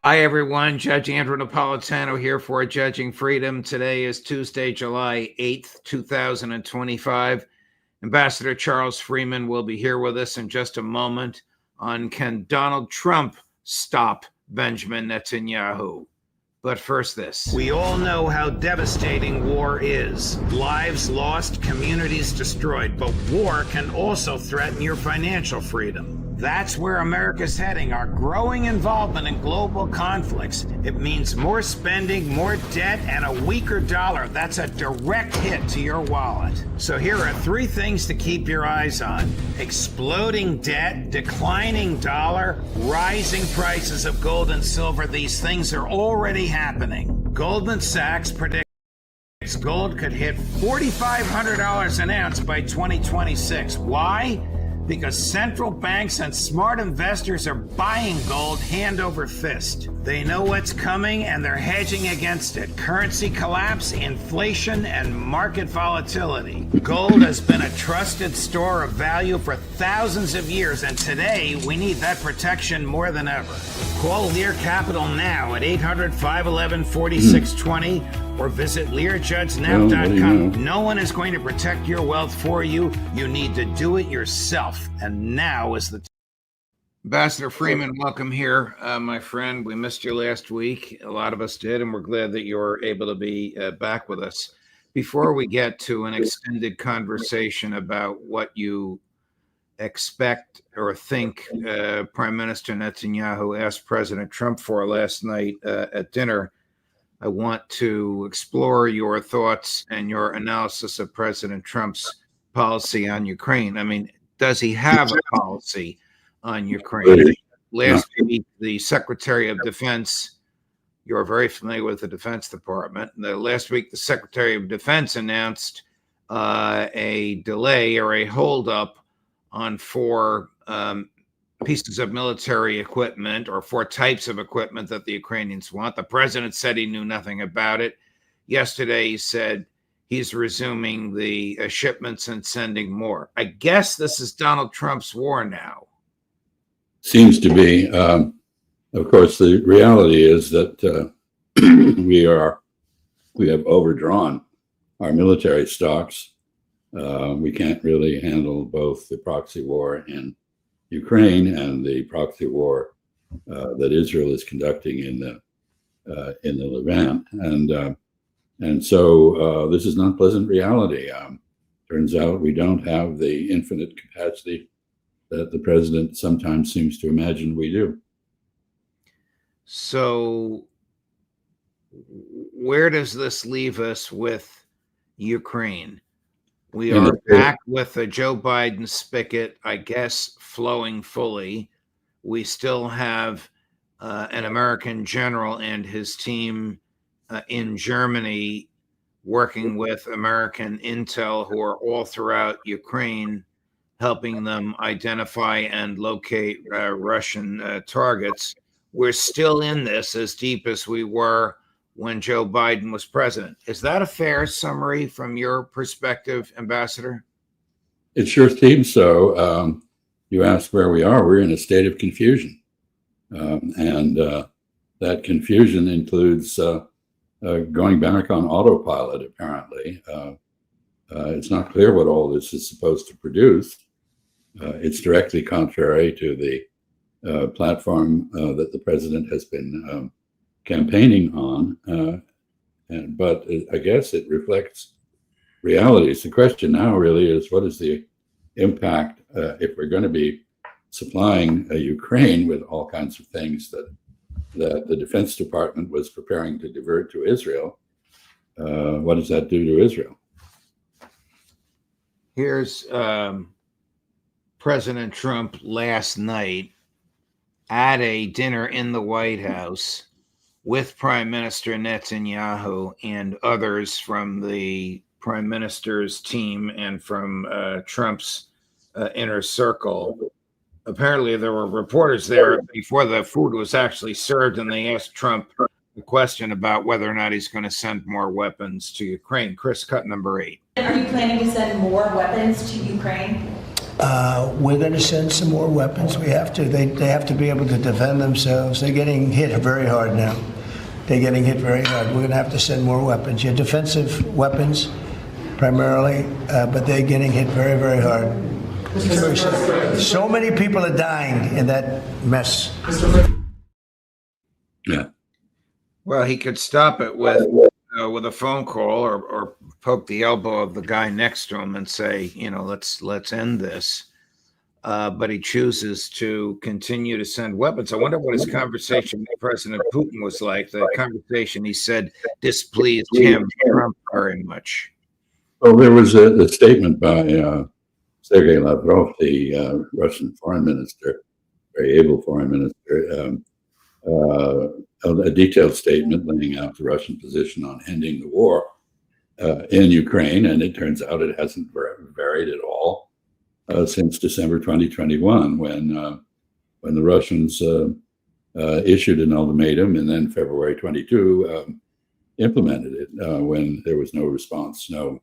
Hi, everyone. Judge Andrew Napolitano here for Judging Freedom. Today is Tuesday, July 8th, 2025. Ambassador Charles Freeman will be here with us in just a moment on Can Donald Trump stop Benjamin Netanyahu? But first, this. We all know how devastating war is. Lives lost, communities destroyed. But war can also threaten your financial freedom. That's where America's heading, our growing involvement in global conflicts. It means more spending, more debt, and a weaker dollar. That's a direct hit to your wallet. So here are three things to keep your eyes on: exploding debt, declining dollar, rising prices of gold and silver. These things are already happening. Goldman Sachs predicts gold could hit $4,500 an ounce by 2026. Why? Because central banks and smart investors are buying gold hand over fist. They know what's coming and they're hedging against it. Currency collapse, inflation, and market volatility. Gold has been a trusted store of value for thousands of years, and today we need that protection more than ever. Call Lear Capital now at 800-511-4620 or visit LearJudgeNow.com. No one is going to protect your wealth for you. You need to do it yourself. And now is the time. Ambassador Freeman, welcome here, my friend. We missed you last week. A lot of us did, and we're glad that you're able to be back with us. Before we get to an extended conversation about what you expect or think Prime Minister Netanyahu asked President Trump for last night at dinner, I want to explore your thoughts and your analysis of President Trump's policy on Ukraine. I mean, does he have a policy on Ukraine? Last week, the Secretary of Defense, you're very familiar with the Defense Department. Last week, the Secretary of Defense announced a delay or a holdup on four pieces of military equipment, or four types of equipment that the Ukrainians want. The president said he knew nothing about it. Yesterday, he said he's resuming the shipments and sending more. I guess this is Donald Trump's war now. Seems to be. Of course, the reality is that we have overdrawn our military stocks. We can't really handle both the proxy war in Ukraine and the proxy war that Israel is conducting in the Levant, and so this is not pleasant reality. Turns out we don't have the infinite capacity that the president sometimes seems to imagine we do. So, where does this leave us with Ukraine? We are back with the Joe Biden spigot, I guess, flowing fully. We still have an American general and his team in Germany working with American intel who are all throughout Ukraine, helping them identify and locate Russian targets. We're still in this as deep as we were when Joe Biden was president. Is that a fair summary from your perspective, Ambassador? It sure seems so. You asked where we are. We're in a state of confusion. And that confusion includes going back on autopilot, apparently. It's not clear what all this is supposed to produce. It's directly contrary to the platform that the president has been campaigning on, but I guess it reflects realities. The question now really is, what is the impact if we're going to be supplying Ukraine with all kinds of things that the Defense Department was preparing to divert to Israel? What does that do to Israel? Here's President Trump last night at a dinner in the White House with Prime Minister Netanyahu and others from the Prime Minister's team and from Trump's inner circle. Apparently, there were reporters there before the food was actually served, and they asked Trump a question about whether or not he's going to send more weapons to Ukraine. Chris, cut number 8. Are you planning to send more weapons to Ukraine? We're going to send some more weapons. We have to. They have to be able to defend themselves. They're getting hit very hard now. They're getting hit very hard. We're going to have to send more weapons. Yeah, defensive weapons primarily, but they're getting hit very, very hard. It's very sad. So many people are dying in that mess. Yeah. Well, he could stop it with a phone call or poke the elbow of the guy next to him and say, let's end this. But he chooses to continue to send weapons. I wonder what his conversation with President Putin was like. The conversation, he said, displeased him, Trump, very much. Well, there was a statement by Sergei Lavrov, the Russian foreign minister, very able foreign minister, a detailed statement laying out the Russian position on ending the war in Ukraine, and it turns out it hasn't varied at all since December 2021, when the Russians issued an ultimatum, and then February 22 implemented it when there was no response, no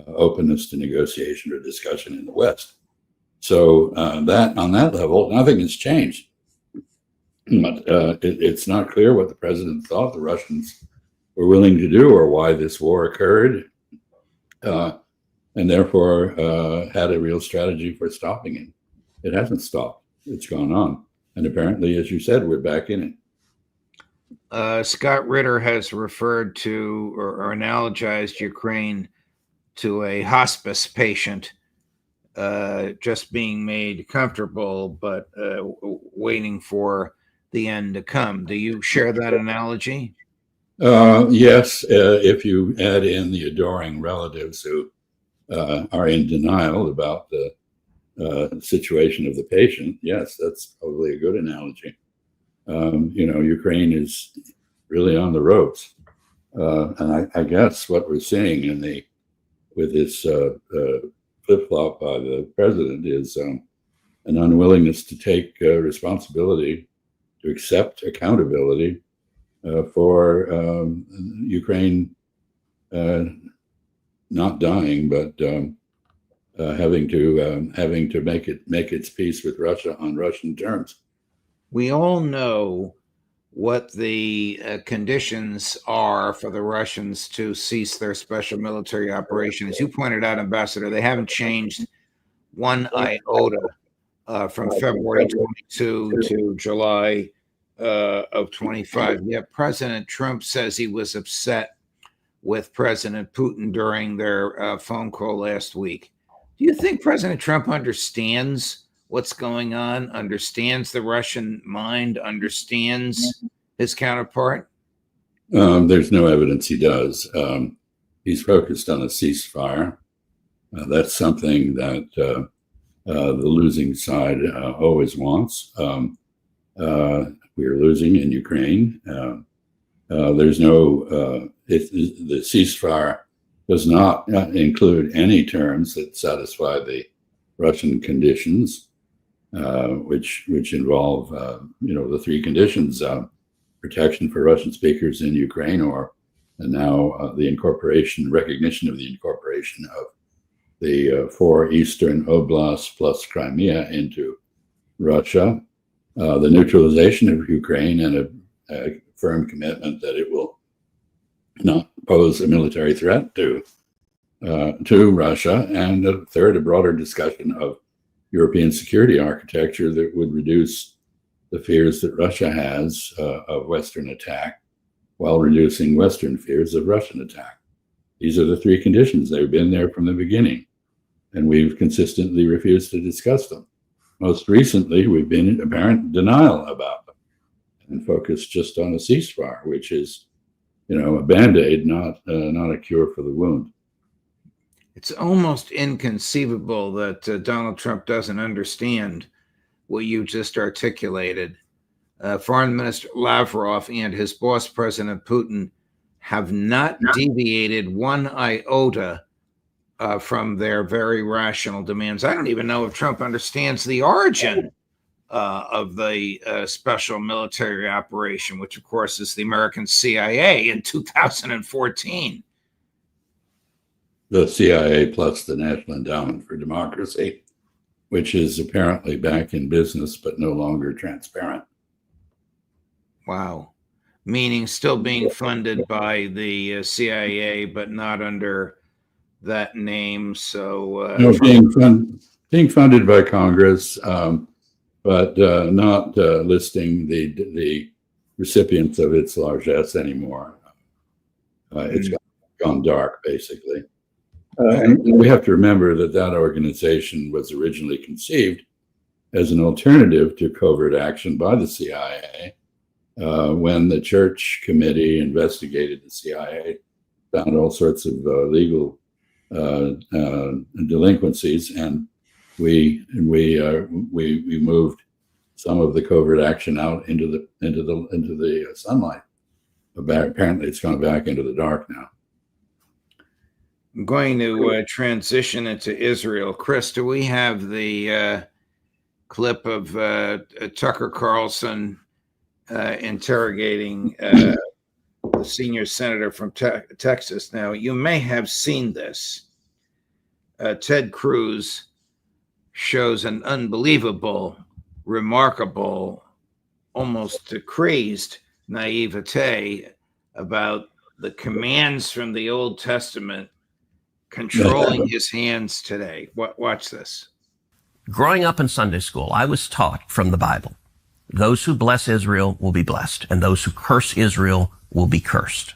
openness to negotiation or discussion in the West. So that on that level, nothing has changed. But it's not clear what the president thought the Russians were willing to do or why this war occurred, and therefore had a real strategy for stopping it. It hasn't stopped. It's gone on. And apparently, as you said, we're back in it. Scott Ritter has referred to or analogized Ukraine to a hospice patient just being made comfortable, but waiting for the end to come. Do you share that analogy? Yes, if you add in the adoring relatives who are in denial about the situation of the patient, yes, that's probably a good analogy. Ukraine is really on the ropes, and I guess what we're seeing with this flip-flop by the president is an unwillingness to take responsibility, to accept accountability for Ukraine not dying, but having to make its peace with Russia on Russian terms. We all know what the conditions are for the Russians to cease their special military operation. As you pointed out, Ambassador, they haven't changed one iota from February 22 to July of 25. Yet President Trump says he was upset with President Putin during their phone call last week. Do you think President Trump understands what's going on, understands the Russian mind, understands his counterpart? There's no evidence he does. He's focused on a ceasefire. That's something that the losing side always wants. We are losing in Ukraine. There's no, the ceasefire does not include any terms that satisfy the Russian conditions, which involve, the three conditions: protection for Russian speakers in Ukraine, and now the recognition of the incorporation of the 4 eastern oblasts plus Crimea into Russia, the neutralization of Ukraine, and a firm commitment that it will not pose a military threat to Russia, and a third, a broader discussion of European security architecture that would reduce the fears that Russia has of Western attack, while reducing Western fears of Russian attack. These are the three conditions. They've been there from the beginning, and we've consistently refused to discuss them. Most recently, we've been in apparent denial about them and focused just on a ceasefire, which is, a Band-Aid, not a cure for the wound. It's almost inconceivable that Donald Trump doesn't understand what you just articulated. Foreign Minister Lavrov and his boss, President Putin, have not deviated one iota from their very rational demands. I don't even know if Trump understands the origin of the special military operation, which, of course, is the American CIA in 2014. The CIA plus the National Endowment for Democracy which is apparently back in business but no longer transparent. Wow. Meaning still being funded by the CIA, but not under that name. So No, being funded by Congress, but not listing the recipients of its largesse anymore. It's gone dark, basically. And we have to remember that that organization was originally conceived as an alternative to covert action by the CIA. When the Church Committee investigated the CIA, found all sorts of legal delinquencies, and we moved some of the covert action out into the sunlight. Apparently, it's gone back into the dark now. I'm going to transition into Israel. Chris, do we have the clip of Tucker Carlson interrogating the senior senator from Texas? Now, you may have seen this. Ted Cruz shows an unbelievable, remarkable, almost crazed naivete about the commands from the Old Testament controlling his hands today. Watch this. Growing up in Sunday school, I was taught from the Bible, those who bless Israel will be blessed, and those who curse Israel will be cursed.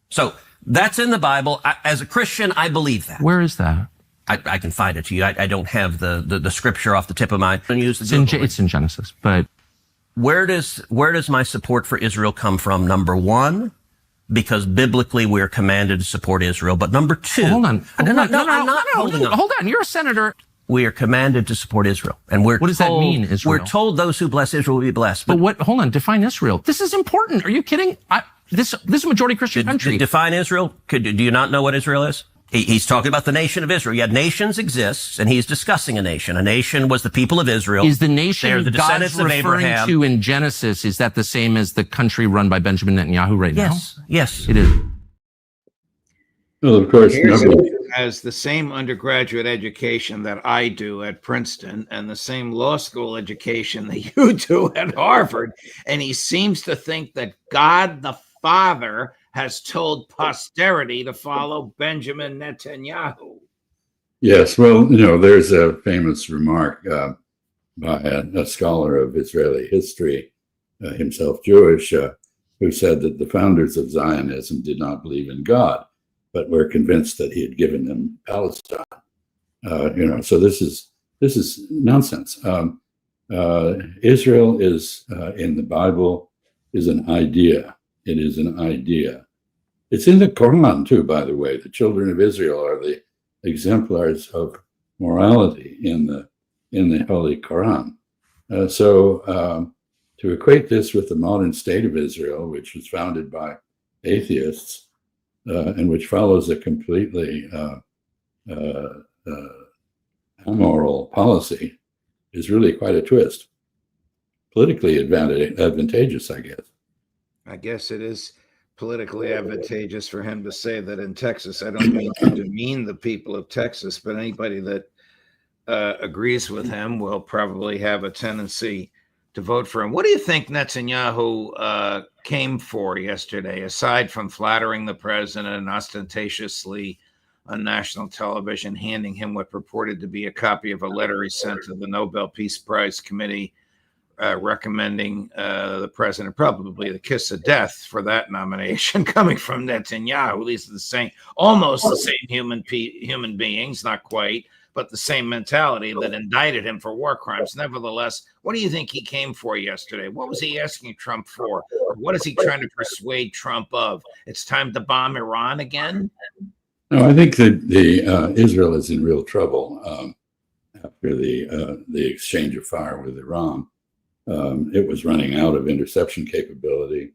So that's in the Bible. As a Christian, I believe that. Where is that? I can find it to you. I don't have the scripture off the tip of my. It's in Genesis, but where does my support for Israel come from? Number one, because biblically we're commanded to support Israel. But number two, hold on. I'm not holding on. Hold on. You're a senator. We are commanded to support Israel, and what does that mean? Israel. We're told those who bless Israel will be blessed. But what? Hold on. Define Israel. This is important. Are you kidding? This is a majority Christian country. Define Israel. Do you not know what Israel is? He's talking about the nation of Israel. Yeah, nations exist, and he's discussing a nation. A nation was the people of Israel. Is the nation They're the God's descendants of referring Abraham. to in Genesis, is that the same as the country run by Benjamin Netanyahu right now? Yes. It is. Well, of course, has the same undergraduate education that I do at Princeton and the same law school education that you do at Harvard. And he seems to think that God the Father has told posterity to follow Benjamin Netanyahu. Yes, well, there's a famous remark by a scholar of Israeli history, himself Jewish, who said that the founders of Zionism did not believe in God, but were convinced that he had given them Palestine. So this is nonsense. Israel is in the Bible is an idea. It is an idea. It's in the Quran too, by the way. The children of Israel are the exemplars of morality in the Holy Quran. So to equate this with the modern state of Israel, which was founded by atheists and which follows a completely amoral policy, is really quite a twist. Politically advantageous, I guess. I guess it is politically advantageous for him to say that in Texas. I don't mean to demean the people of Texas, but anybody that agrees with him will probably have a tendency to vote for him. What do you think Netanyahu came for yesterday, aside from flattering the president and ostentatiously on national television handing him what purported to be a copy of a letter he sent to the Nobel Peace Prize Committee recommending the president probably the kiss of death for that nomination coming from Netanyahu? These are the same, almost the same human beings, not quite, but the same mentality that indicted him for war crimes. Nevertheless, what do you think he came for yesterday? What was he asking Trump for? Or what is he trying to persuade Trump of? It's time to bomb Iran again? No, I think that Israel is in real trouble after the exchange of fire with Iran. It was running out of interception capability.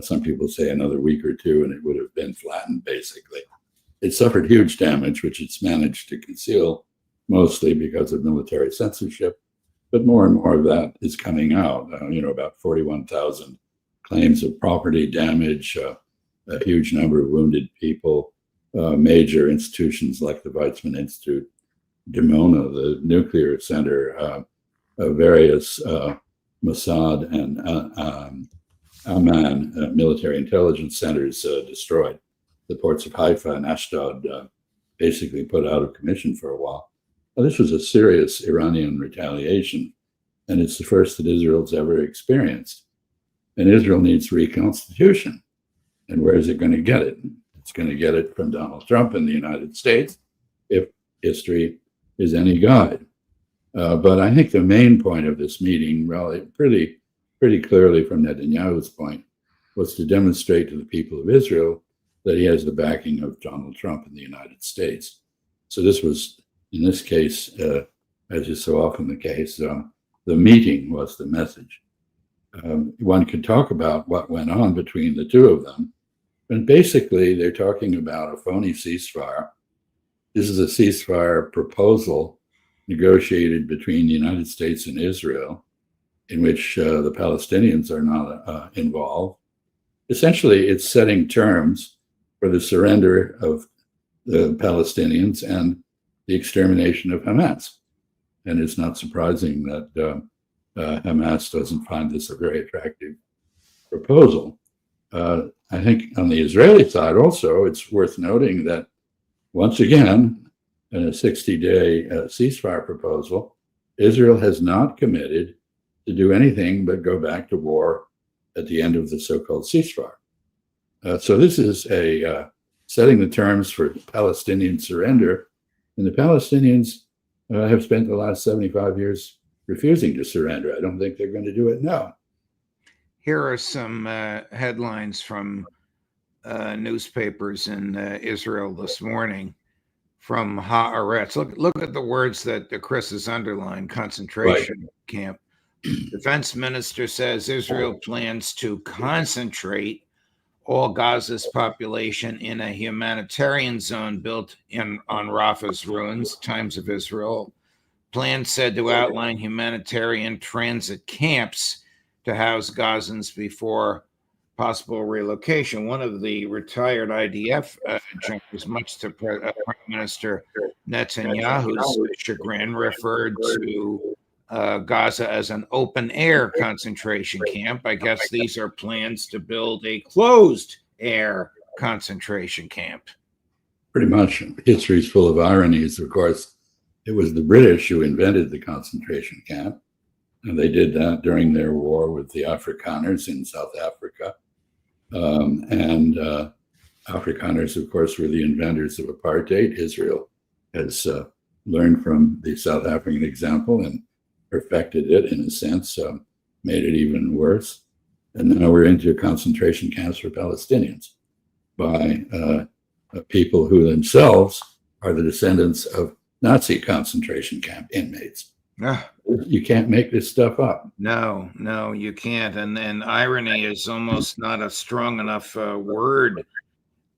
Some people say another week or two, and it would have been flattened, basically. It suffered huge damage, which it's managed to conceal, mostly because of military censorship. But more and more of that is coming out. About 41,000 claims of property damage, a huge number of wounded people, major institutions like the Weizmann Institute Dimona, the nuclear center, various Mossad and Amman military intelligence centers destroyed. The ports of Haifa and Ashdod basically put out of commission for a while. Now, this was a serious Iranian retaliation, and it's the first that Israel's ever experienced. And Israel needs reconstitution. And where is it going to get it? It's going to get it from Donald Trump in the United States, if history is any guide. But I think the main point of this meeting, really pretty clearly from Netanyahu's point, was to demonstrate to the people of Israel that he has the backing of Donald Trump in the United States. So this was, in this case, as is so often the case, the meeting was the message. One could talk about what went on between the two of them, but basically they're talking about a phony ceasefire. This is a ceasefire proposal negotiated between the United States and Israel, in which the Palestinians are not involved. Essentially, it's setting terms for the surrender of the Palestinians and the extermination of Hamas. And it's not surprising that Hamas doesn't find this a very attractive proposal. I think on the Israeli side also, it's worth noting that once again, in a 60-day ceasefire proposal, Israel has not committed to do anything but go back to war at the end of the so-called ceasefire. So this is setting the terms for Palestinian surrender, and the Palestinians have spent the last 75 years refusing to surrender. I don't think they're going to do it now. Here are some headlines from newspapers in Israel this morning from Haaretz. Look at the words that Chris has underlined: concentration camp. Defense minister says Israel plans to concentrate all Gaza's population in a humanitarian zone built on Rafah's ruins. Times of Israel. Plan said to outline humanitarian transit camps to house Gazans before possible relocation. One of the retired IDF junkies, much to Prime Minister Netanyahu's chagrin, referred to Gaza as an open-air concentration camp. I guess these are plans to build a closed-air concentration camp. Pretty much. History is full of ironies. Of course, it was the British who invented the concentration camp, and they did that during their war with the Afrikaners in South Africa. Afrikaners, of course, were the inventors of apartheid. Israel has learned from the South African example and perfected it, in a sense, made it even worse. And now we're into concentration camps for Palestinians by people who themselves are the descendants of Nazi concentration camp inmates. You can't make this stuff up. No, you can't. And then irony is almost not a strong enough word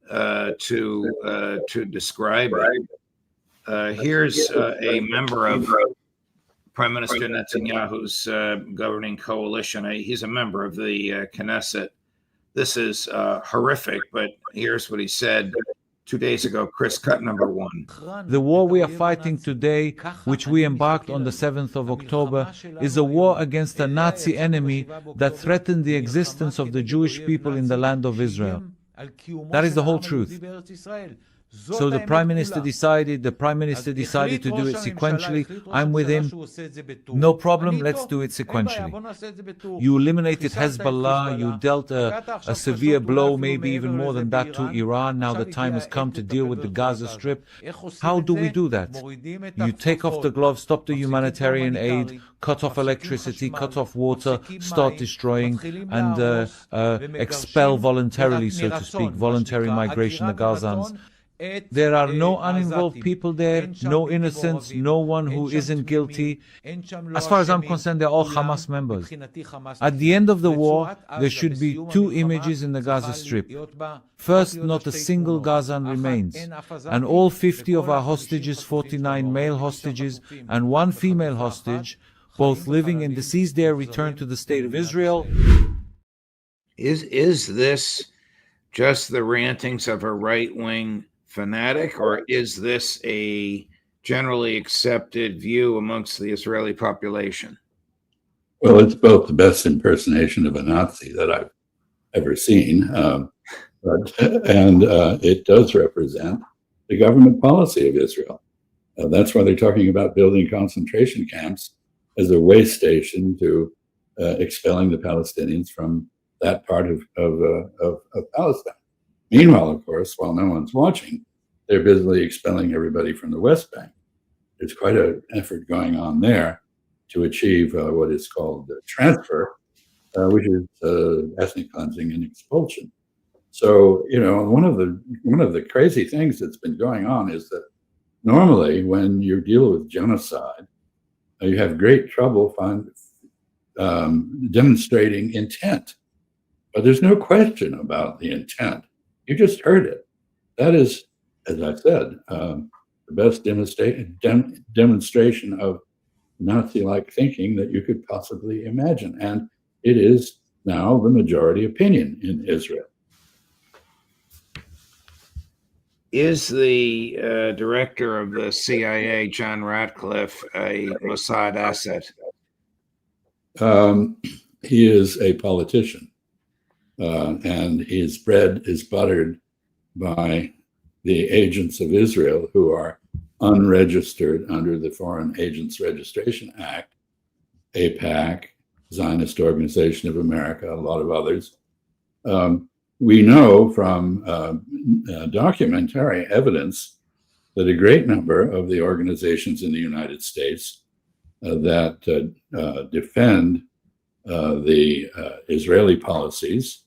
to describe it. Here's a member of Prime Minister Netanyahu's governing coalition. He's a member of the Knesset. This is horrific, but here's what he said 2 days ago. Chris, cut number one. The war we are fighting today, which we embarked on the 7th of October, is a war against a Nazi enemy that threatened the existence of the Jewish people in the land of Israel. That is the whole truth. So the Prime Minister decided to do it sequentially. I'm with him. No problem, let's do it sequentially. You eliminated Hezbollah, you dealt a severe blow, maybe even more than that, to Iran. Now the time has come to deal with the Gaza Strip. How do we do that? You take off the gloves, stop the humanitarian aid, cut off electricity, cut off water, start destroying, and expel voluntarily, so to speak, voluntary migration, the Gazans. There are no uninvolved people there, no innocents, no one who isn't guilty. As far as I'm concerned, they're all Hamas members. At the end of the war, there should be 2 images in the Gaza Strip. First, not a single Gazan remains, and all 50 of our hostages, 49 male hostages and 1 female hostage, both living in the seized area, returned to the state of Israel. Is this just the rantings of a right-wing fanatic, or is this a generally accepted view amongst the Israeli population? Well, it's both the best impersonation of a Nazi that I've ever seen, and it does represent the government policy of Israel. That's why they're talking about building concentration camps as a way station to expelling the Palestinians from that part of Palestine. Meanwhile, of course, while no one's watching, they're busily expelling everybody from the West Bank. There's quite an effort going on there to achieve what is called transfer, which is ethnic cleansing and expulsion. So, one of the crazy things that's been going on is that normally when you deal with genocide, you have great trouble demonstrating intent. But there's no question about the intent. You just heard it. That is, as I said, the best demonstration of Nazi-like thinking that you could possibly imagine. And it is now the majority opinion in Israel. Is the director of the CIA, John Ratcliffe, a Mossad asset? He is a politician, and his bread is buttered by the agents of Israel who are unregistered under the Foreign Agents Registration Act, AIPAC, Zionist Organization of America, a lot of others. We know from documentary evidence that a great number of the organizations in the United States that defend the Israeli policies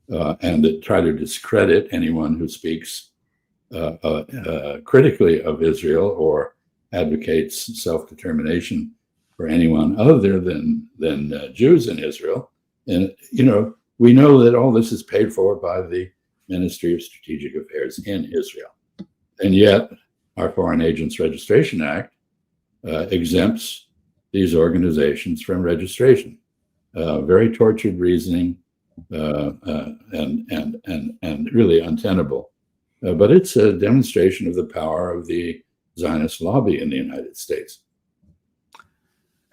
and that try to discredit anyone who speaks critically of Israel or advocates self-determination for anyone other than Jews in Israel. And, we know that all this is paid for by the Ministry of Strategic Affairs in Israel. And yet our Foreign Agents Registration Act exempts these organizations from registration. Very tortured reasoning and really untenable. But it's a demonstration of the power of the Zionist lobby in the United States.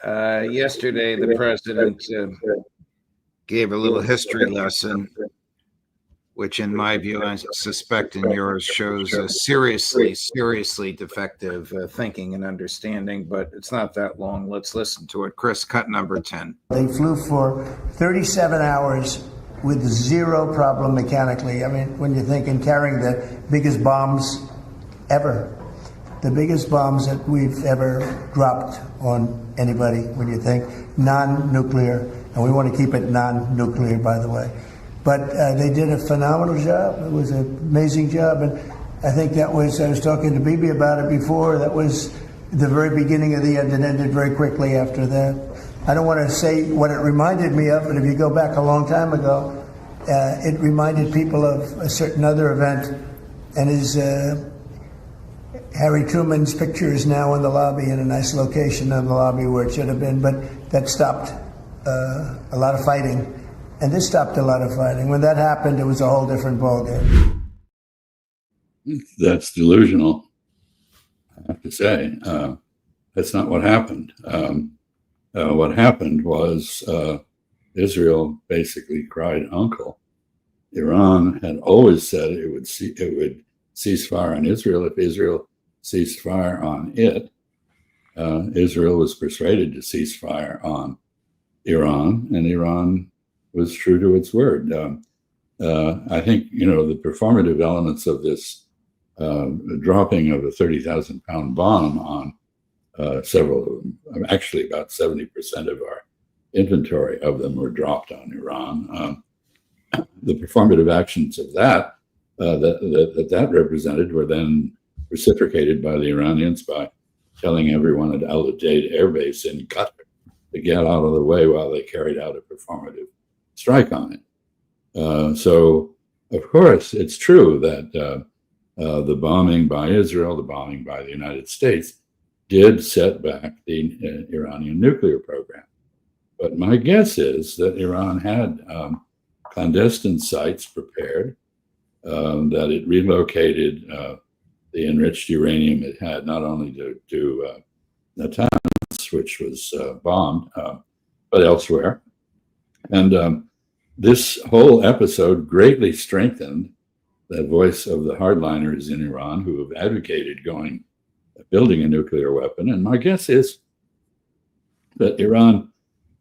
Yesterday, the president gave a little history lesson, which in my view, I suspect in yours, shows a seriously defective thinking and understanding, but it's not that long. Let's listen to it. Chris, cut number 10. They flew for 37 hours with zero problem mechanically. I mean, when you think in carrying the biggest bombs ever, the biggest bombs that we've ever dropped on anybody, when you think non-nuclear, and we want to keep it non-nuclear, by the way. But they did a phenomenal job. It was an amazing job. And I think I was talking to Bibi about it before, that was the very beginning of the end. It ended very quickly after that. I don't want to say what it reminded me of, but if you go back a long time ago, it reminded people of a certain other event. And Harry Truman's picture is now in the lobby, in a nice location in the lobby where it should have been, but that stopped a lot of fighting. And this stopped a lot of fighting. When that happened, it was a whole different ballgame. That's delusional, I have to say. That's not what happened. What happened was Israel basically cried uncle. Iran had always said it would cease fire on Israel if Israel ceased fire on it. Israel was persuaded to cease fire on Iran, and Iran was true to its word. I think, the performative elements of this dropping of a 30,000-pound bomb on several of them, actually about 70% of our inventory of them were dropped on Iran. The performative actions of that represented were then reciprocated by the Iranians by telling everyone at Al Udeid Air Base in Qatar to get out of the way while they carried out a performative strike on it. So, of course, it's true that the bombing by Israel, the bombing by the United States, did set back the Iranian nuclear program. But my guess is that Iran had clandestine sites prepared, that it relocated the enriched uranium it had, not only to Natanz, which was bombed, but elsewhere. And this whole episode greatly strengthened the voice of the hardliners in Iran who have advocated building a nuclear weapon. And my guess is that Iran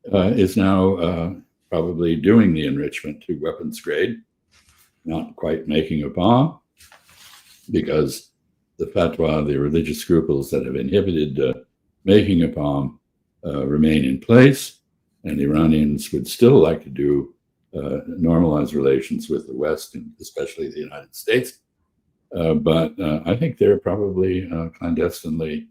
is now probably doing the enrichment to weapons grade, not quite making a bomb, because the fatwa, the religious scruples that have inhibited making a bomb remain in place, and the Iranians would still like to do normalize relations with the West, and especially the United States. But I think they're probably clandestinely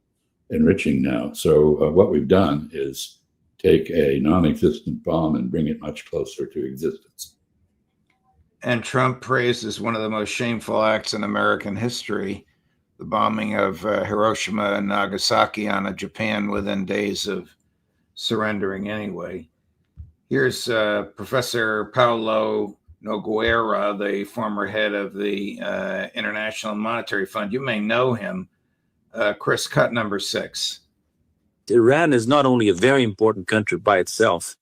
enriching now. So what we've done is take a non-existent bomb and bring it much closer to existence. And Trump praises one of the most shameful acts in American history, the bombing of Hiroshima and Nagasaki on Japan within days of surrendering anyway. Here's Professor Paulo Nogueira, the former head of the International Monetary Fund. You may know him. Chris, cut number 6. Iran is not only a very important country by itself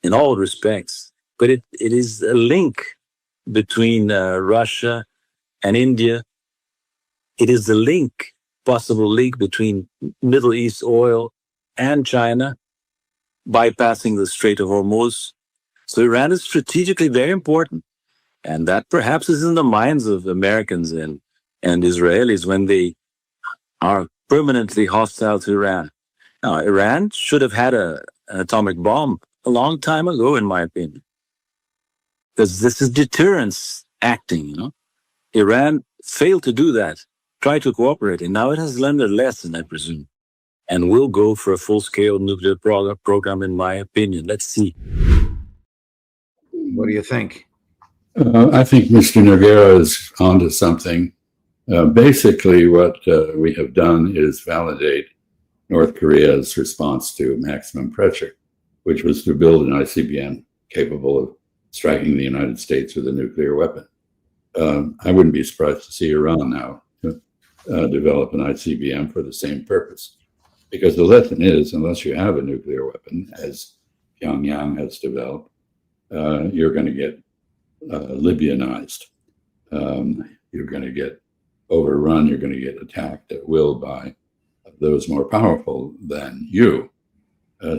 in all respects, but it is a link between Russia and India. It is the possible link between Middle East oil and China, bypassing the Strait of Hormuz. So Iran is strategically very important. And that perhaps is in the minds of Americans and Israelis when they are permanently hostile to Iran. Now, Iran should have had an atomic bomb a long time ago, in my opinion. Because this is deterrence acting, Iran failed to do that, tried to cooperate, and now it has learned a lesson, I presume, and will go for a full-scale nuclear program, in my opinion. Let's see. What do you think? I think Mr. Nogueira is onto something. Basically, what we have done is validate North Korea's response to maximum pressure, which was to build an ICBM capable of striking the United States with a nuclear weapon. I wouldn't be surprised to see Iran now develop an ICBM for the same purpose. Because the lesson is, unless you have a nuclear weapon, as Pyongyang has developed, you're going to get Libyanized. You're going to get overrun. You're going to get attacked at will by those more powerful than you.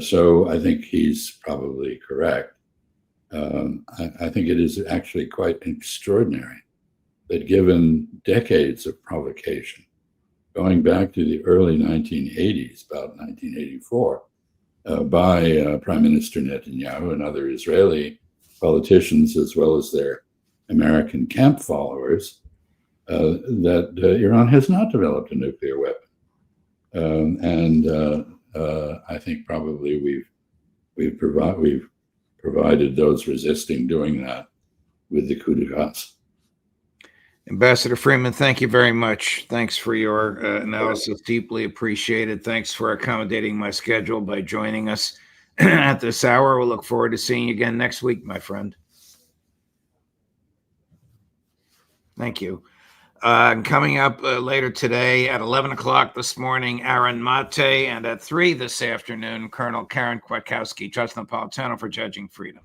So I think he's probably correct. I think it is actually quite extraordinary that given decades of provocation, going back to the early 1980s, about 1984, by Prime Minister Netanyahu and other Israeli politicians, as well as their American camp followers, that Iran has not developed a nuclear weapon. I think probably we've provided those resisting doing that with the coup d'etat. Ambassador Freeman, thank you very much. Thanks for your analysis. Deeply appreciated. Thanks for accommodating my schedule by joining us at this hour. We'll look forward to seeing you again next week, my friend. Thank you. Coming up later today at 11 o'clock this morning, Aaron Mate, and at 3 this afternoon, Colonel Karen Kwiatkowski, Judge Napolitano for Judging Freedom.